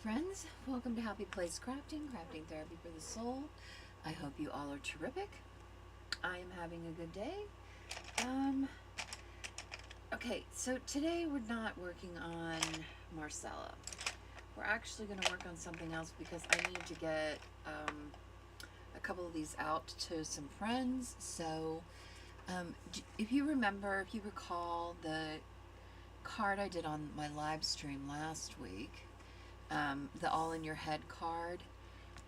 friends, welcome to Happy Place Crafting Therapy for the Soul. I hope you all are terrific. I am having a good day. Okay, so today we're not working on Marcella. We're actually going to work on something else because I need to get a couple of these out to some friends. So if you recall the card I did on my live stream last week, the All in Your Head card,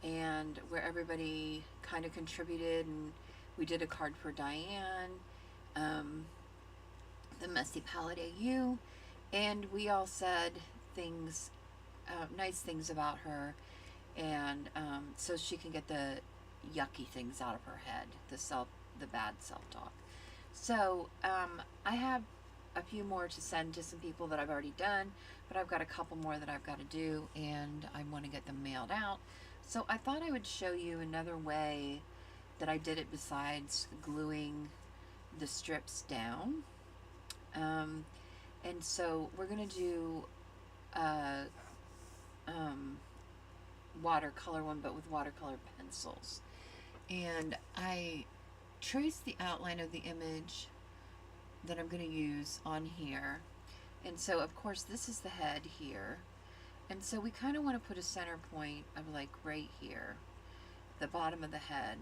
and where everybody kind of contributed, and we did a card for Diane, the Messy Palette AU, and we all said things, nice things about her, and so she can get the yucky things out of her head, the bad self-talk. So I have a few more to send to some people that I've already done, but I've got a couple more that I've got to do, and I want to get them mailed out. So I thought I would show you another way that I did it besides gluing the strips down. And so we're going to do a watercolor one, but with watercolor pencils. And I traced the outline of the image that I'm going to use on here. And so of course this is the head here, and so we kind of want to put a center point of like right here, the bottom of the head.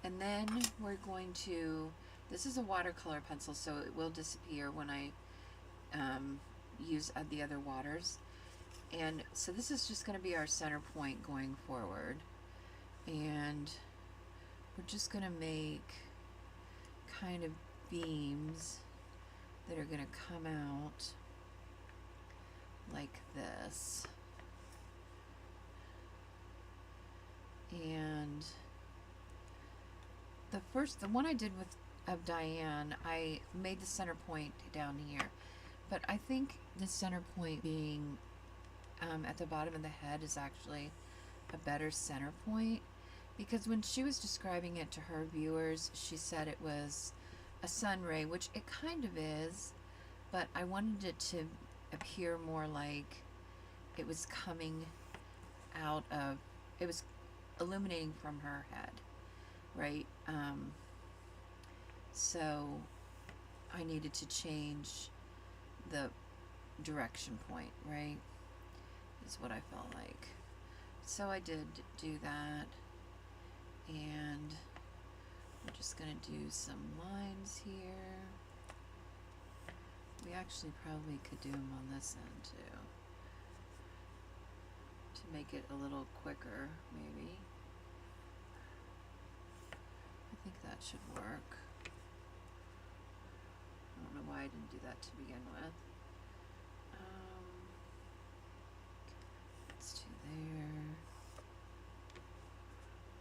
And then we're going to, this is a watercolor pencil, so it will disappear when I use the other waters. And so this is just going to be our center point going forward, and we're just going to make kind of beams that are going to come out like this. And the one I did of Diane, I made the center point down here, but I think the center point being at the bottom of the head is actually a better center point, because when she was describing it to her viewers, she said it was a sun ray, which it kind of is, but I wanted it to appear more like it was coming out of, it was illuminating from her head, right? So I needed to change the direction point, right? Is what I felt like. So I did do that, and we're just going to do some lines here. We actually probably could do them on this end too, to make it a little quicker, maybe. I think that should work. I don't know why I didn't do that to begin with. Let's do there.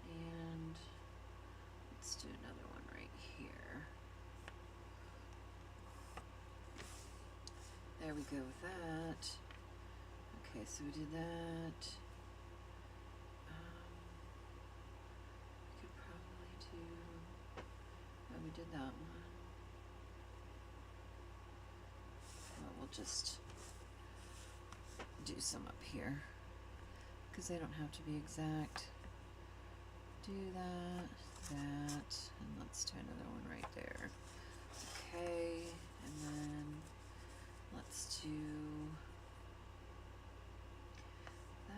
And let's do another one right here. There we go with that. Okay, so we did that. We could probably do, oh, we did that one. Well, we'll just do some up here, because they don't have to be exact. Do that, and let's do another one right there. Okay, and then let's do that,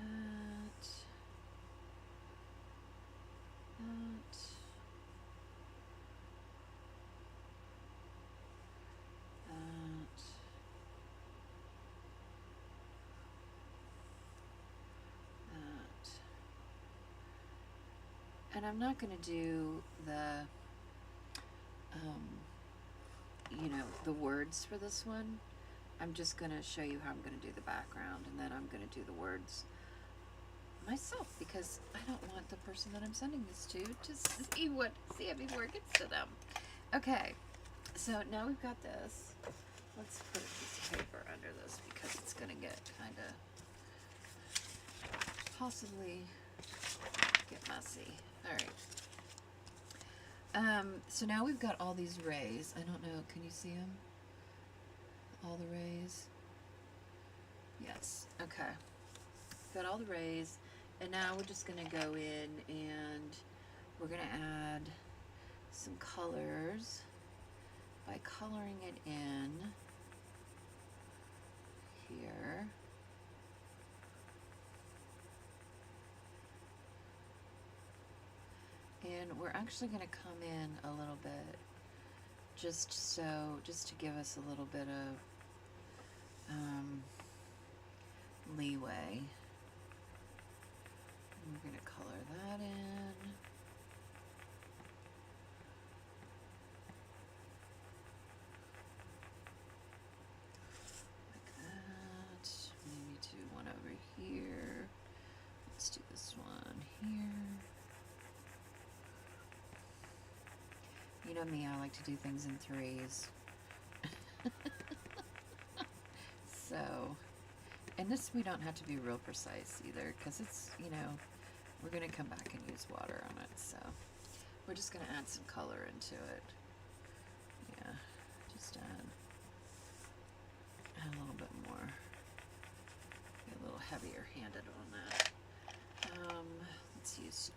and I'm not going to do the, the words for this one. I'm just going to show you how I'm going to do the background, and then I'm going to do the words myself, because I don't want the person that I'm sending this to see it before it gets to them. Okay, so now we've got this. Let's put a piece of paper under this, because it's going to get kind of possibly get messy. All right. So now we've got all these rays. I don't know, can you see them? All the rays? Yes. Okay. got all the rays, and now we're just going to go in and we're going to add some colors by coloring it in here. And we're actually going to come in a little bit just to give us a little bit of leeway. And we're going to color that in. Like that. Maybe do one over here. Let's do this one here. You know me, I like to do things in threes. So, and this we don't have to be real precise either, because it's, you know, we're going to come back and use water on it, so we're just going to add some color into it. Yeah, just add a little bit more. Be a little heavier handed on that. Let's use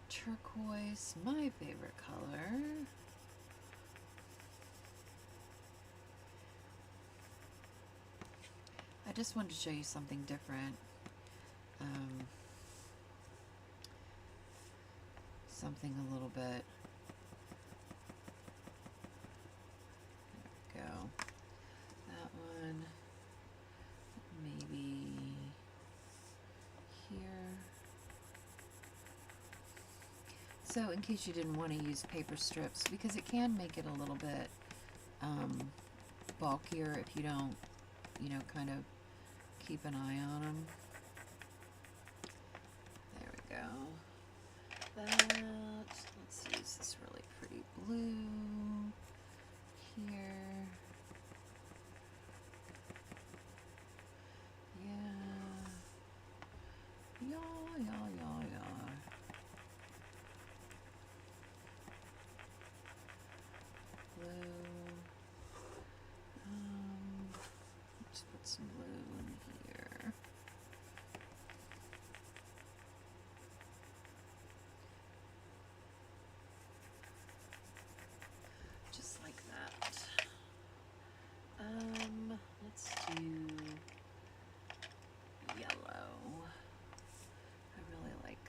turquoise, my favorite color. I just wanted to show you something different. Something a little bit. There we go. That one. Maybe here. So in case you didn't want to use paper strips, because it can make it a little bit bulkier if you don't, you know, kind of keep an eye on them. There we go. Let's use this really pretty blue here. Yeah. Blue. Let's put some blue in here. Just like that. Let's do yellow. I really like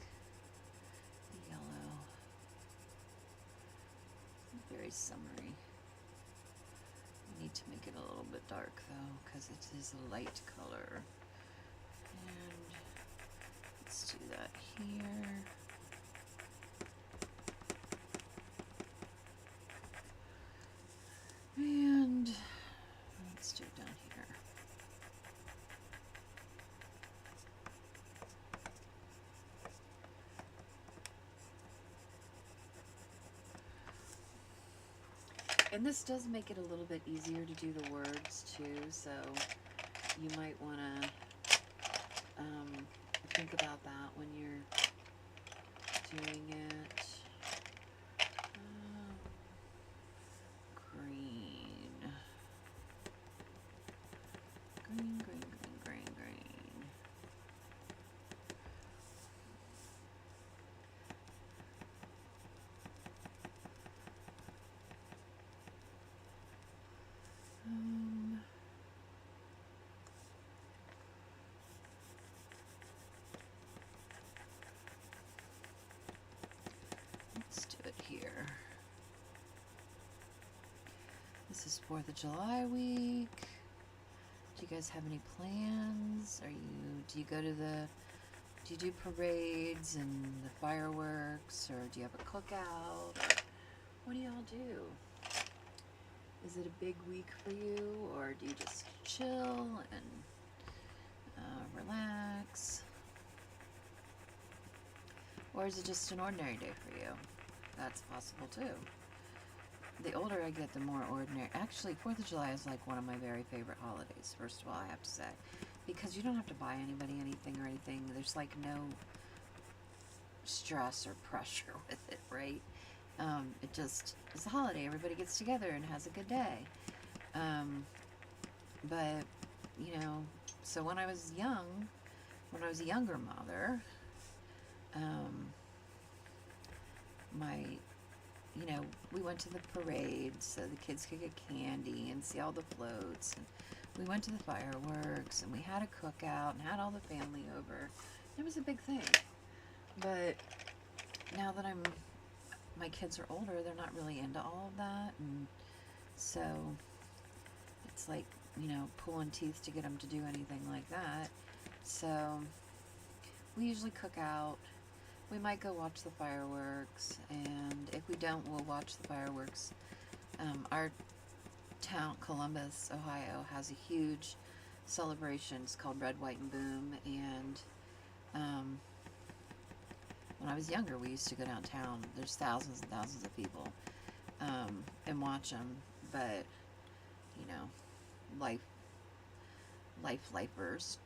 the yellow. Very summery. We need to make it a little bit dark though, because it is a light color. And let's do that here. And let's do it down here. And this does make it a little bit easier to do the words too, so you might want to think about that when you're doing it. Green. Green, green, green, green, green. Let's do it here. This is 4th of July week. Do you guys have any plans? Do you go to do you do parades and the fireworks, or do you have a cookout? Or what do y'all do? Is it a big week for you, or do you just chill and relax? Or is it just an ordinary day for you? That's possible too. The older I get, the more ordinary. Actually, 4th of July is like one of my very favorite holidays, first of all, I have to say. Because you don't have to buy anybody anything or anything. There's like no stress or pressure with it, right? It just is a holiday. Everybody gets together and has a good day. But, you know, so when I was young, when I was a younger mother, um, my, you know, we went to the parade so the kids could get candy and see all the floats. And we went to the fireworks and we had a cookout and had all the family over. It was a big thing. But now that my kids are older, they're not really into all of that. And so it's like, you know, pulling teeth to get them to do anything like that. So we usually cook out. We might go watch the fireworks, and if we don't, we'll watch the fireworks. Our town, Columbus, Ohio, has a huge celebration. It's called Red, White, and Boom, and when I was younger, we used to go downtown. There's thousands and thousands of people, and watch them, but, you know, lifers,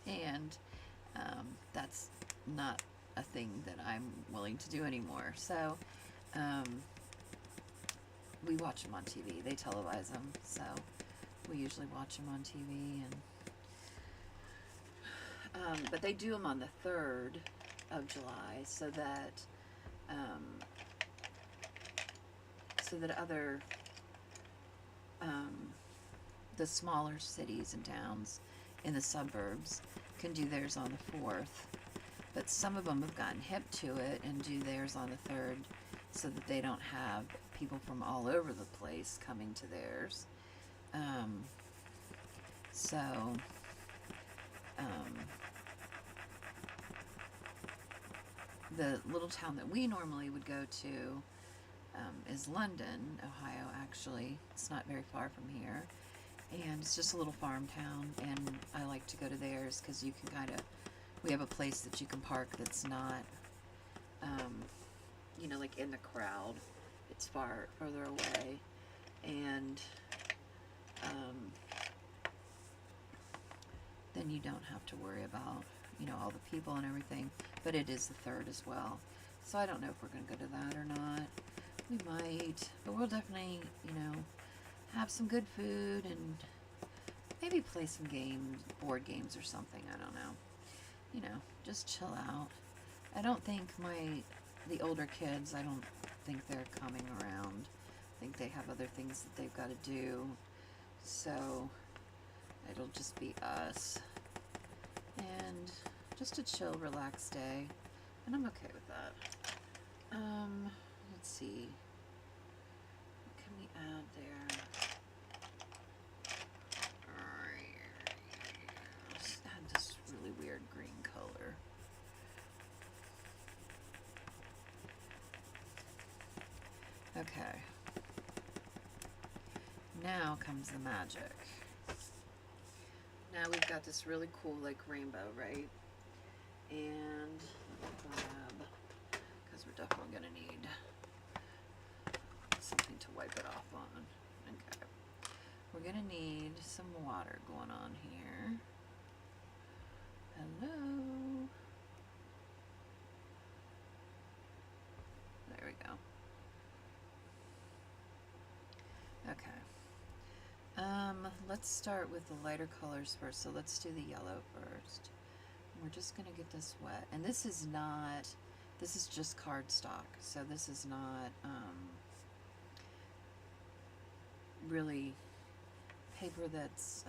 and that's not a thing that I'm willing to do anymore. So we watch them on TV. They televise them, so we usually watch them on TV. And but they do them on the 3rd of July, so that other the smaller cities and towns in the suburbs can do theirs on the 4th. But some of them have gotten hip to it and do theirs on the 3rd, so that they don't have people from all over the place coming to theirs. So the little town that we normally would go to is London, Ohio, actually. It's not very far from here. And it's just a little farm town, and I like to go to theirs because you can kind of, we have a place that you can park that's not, you know, like in the crowd. It's further away, and then you don't have to worry about, you know, all the people and everything. But it is the 3rd as well, so I don't know if we're going to go to that or not. We might, but we'll definitely, you know, have some good food and maybe play some games, board games or something. I don't know. You know, just chill out. I don't think the older kids, I don't think they're coming around. I think they have other things that they've got to do. So it'll just be us. And just a chill, relaxed day. And I'm okay with that. Let's see. What can we add there? Let's add this really weird green color. Okay. Now comes the magic. Now we've got this really cool, like, rainbow, right? And grab, because we're definitely going to need something to wipe it off on. Okay. We're going to need some water going on here. Hello. There we go. Okay. Let's start with the lighter colors first. So let's do the yellow first. We're just going to get this wet. And this is just cardstock. So this is not really paper that's,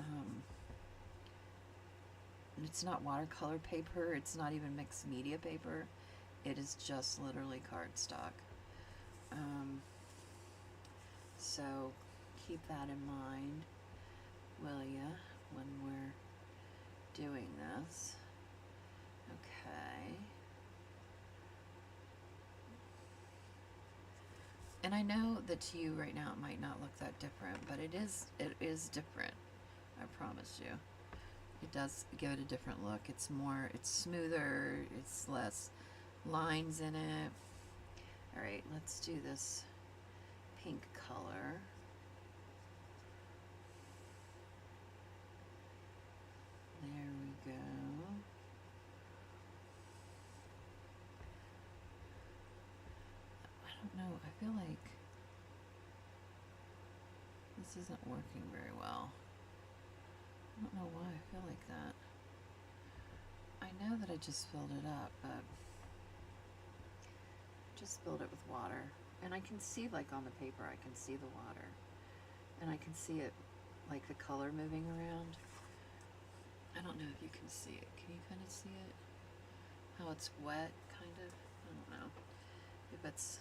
it's not watercolor paper. It's not even mixed media paper. It is just literally cardstock. So keep that in mind, will ya, when we're doing this. Okay. And I know that to you right now it might not look that different, but it is different. I promise you. It does give it a different look. It's smoother, it's less lines in it. Alright, let's do this pink color. There we go. I don't know, I feel like this isn't working very well. I don't know why I feel like that. I know that I just filled it up, but just filled it with water. And I can see, like on the paper, I can see the water. And I can see it, like the color moving around. I don't know if you can see it. Can you kind of see it? How it's wet, kind of? I don't know if it's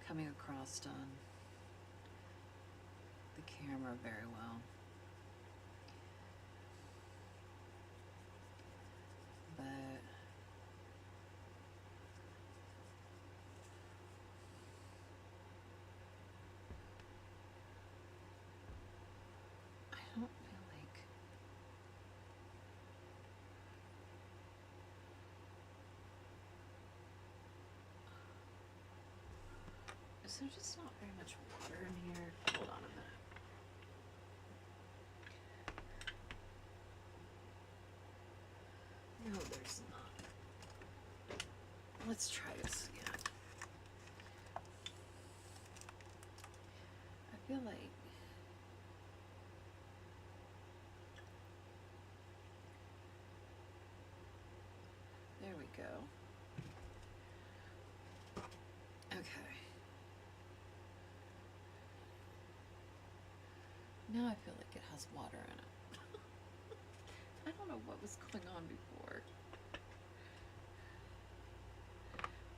coming across on the camera very well. But I don't feel like is there just not very much water in here? Hold on a minute. No, there's not. Let's try this again. I feel like there we go. Okay. Now I feel like it has water in it. I don't know what was going on before.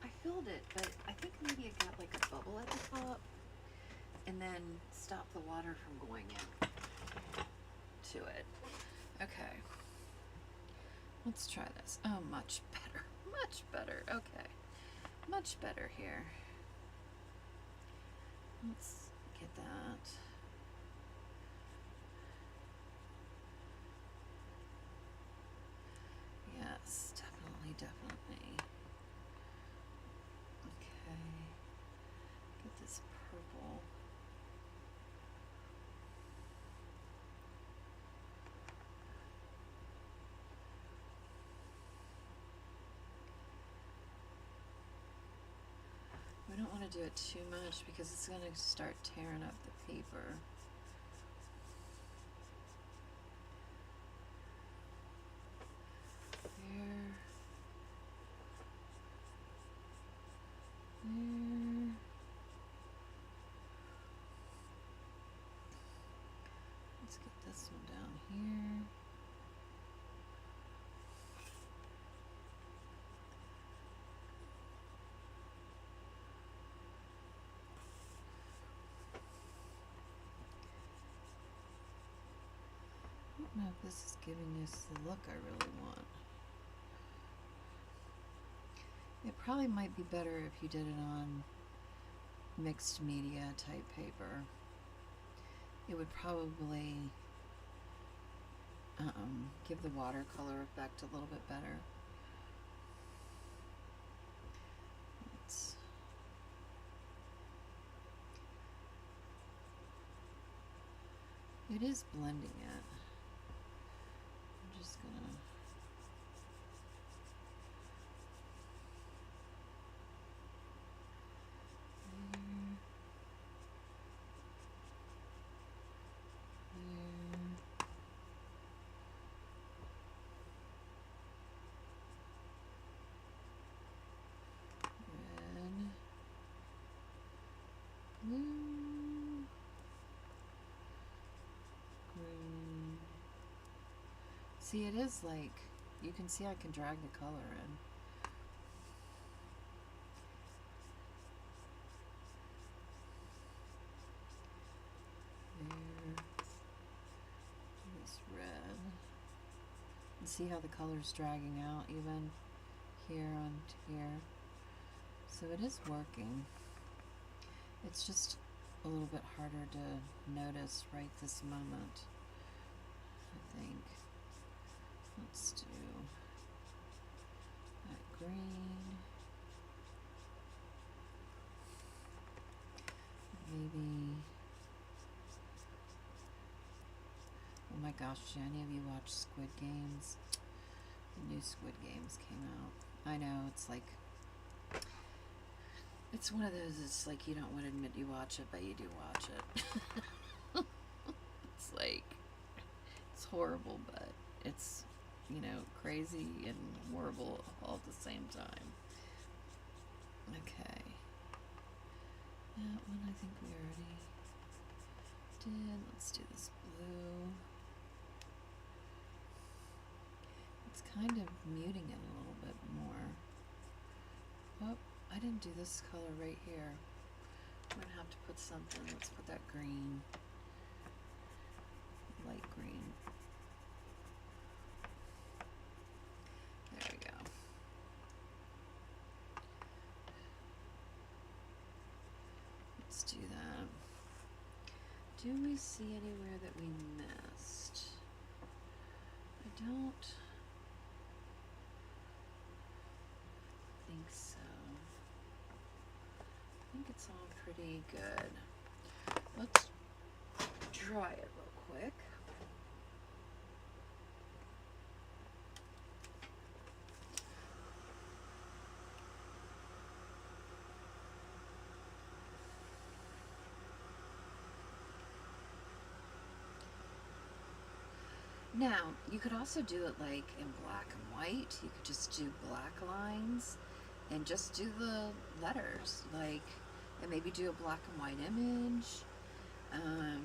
I filled it, but I think maybe it got like a bubble at the top and then stopped the water from going in to it. Okay. Let's try this. Oh, much better. Much better. Okay. Much better here. Let's get that. Yes, definitely, definitely. Okay. Get this purple. We don't want to do it too much because it's going to start tearing up the paper. There. There. Let's get this one down here. I don't know if this is giving us the look I really want. It probably might be better if you did it on mixed media type paper. It would probably give the watercolor effect a little bit better. It is blending it. I'm just gonna blue, green. See, it is like, you can see I can drag the color in. There. This red. And see how the color's dragging out even here onto here. So it is working. It's just a little bit harder to notice right this moment, I think. Let's do that green. Maybe, oh my gosh, do any of you watch Squid Games? The new Squid Games came out. I know, it's like, it's one of those, it's like you don't want to admit you watch it, but you do watch it. It's like, it's horrible, but it's you know, crazy and horrible all at the same time. Okay. That one I think we already did. Let's do this blue. It's kind of muting it a little bit more. Oh, I didn't do this color right here. I'm gonna have to put something. Let's put that green. Light green. There we go. Let's do that. Do we see anywhere that we missed? I don't think so. I think it's all pretty good. Let's dry it real quick. Now, you could also do it like in black and white. You could just do black lines and just do the letters, like, and maybe do a black and white image. I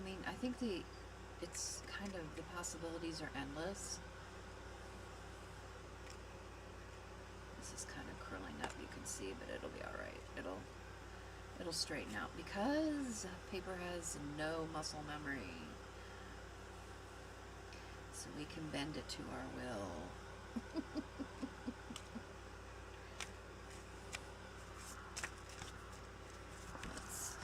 mean, I think it's kind of, the possibilities are endless. This is kind of curling up, you can see, but it'll be all right. It'll straighten out because paper has no muscle memory. So we can bend it to our will. Let's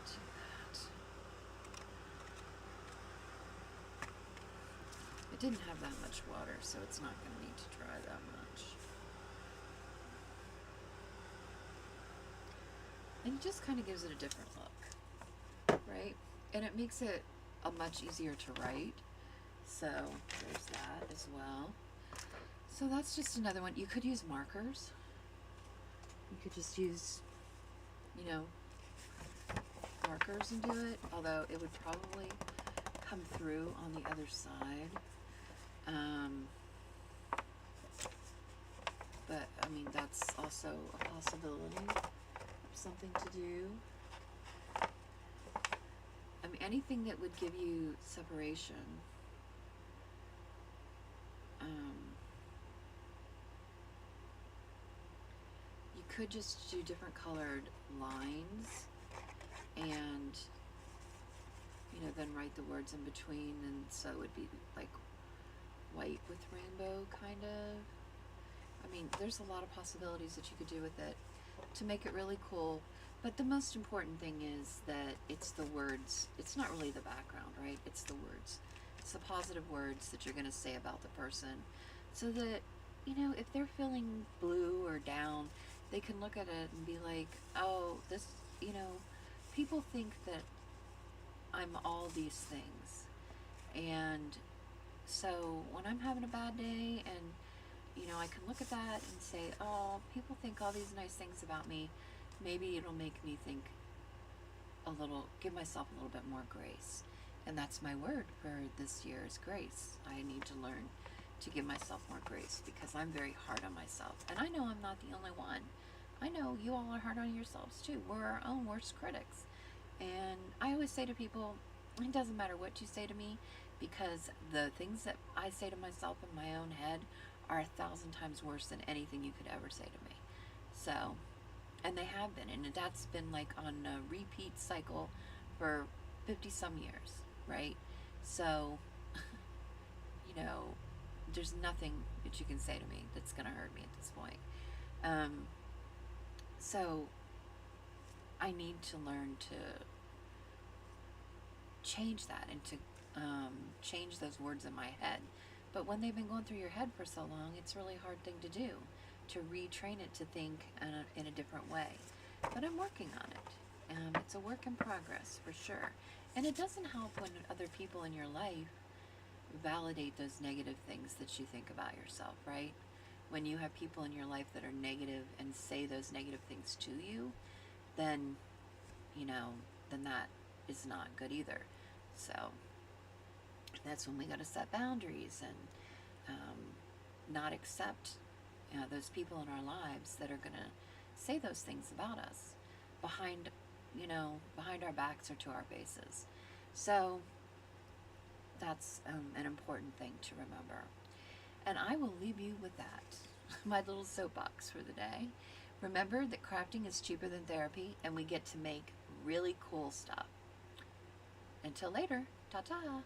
do that. It didn't have that much water, so it's not going to need to dry that much. And it just kind of gives it a different look, right? And it makes it a much easier to write. So there's that as well. So that's just another one. You could use markers. You could just use, you know, markers and do it, although it would probably come through on the other side. But I mean, that's also a possibility of something to do. I mean, anything that would give you separation. You could just do different colored lines and, you know, then write the words in between, and so it would be like white with rainbow, kind of. I mean, there's a lot of possibilities that you could do with it to make it really cool. But the most important thing is that it's the words. It's not really the background, right? It's the words. It's the positive words that you're going to say about the person, so that, you know, if they're feeling blue or down, they can look at it and be like, oh, this, you know, people think that I'm all these things. And so when I'm having a bad day, and, you know, I can look at that and say, oh, people think all these nice things about me. Maybe it'll make me think give myself a little bit more grace. And that's my word for this year, is grace. I need to learn to give myself more grace, because I'm very hard on myself. And I know I'm not the only one. I know you all are hard on yourselves too. We're our own worst critics. And I always say to people, it doesn't matter what you say to me, because the things that I say to myself in my own head are 1,000 times worse than anything you could ever say to me. So, and they have been, and that's been like on a repeat cycle for 50 some years, right? So, you know, there's nothing that you can say to me that's going to hurt me at this point. So I need to learn to change that and to change those words in my head. But when they've been going through your head for so long, it's a really hard thing to do, to retrain it to think in a different way. But I'm working on it. It's a work in progress, for sure. And it doesn't help when other people in your life validate those negative things that you think about yourself, right? When you have people in your life that are negative and say those negative things to you, then you know, then that is not good either. So that's when we got to set boundaries and not accept those people in our lives that are going to say those things about us behind, behind our backs or to our faces. So that's an important thing to remember. And I will leave you with that, my little soapbox for the day. Remember that crafting is cheaper than therapy, and we get to make really cool stuff. Until later, ta-ta.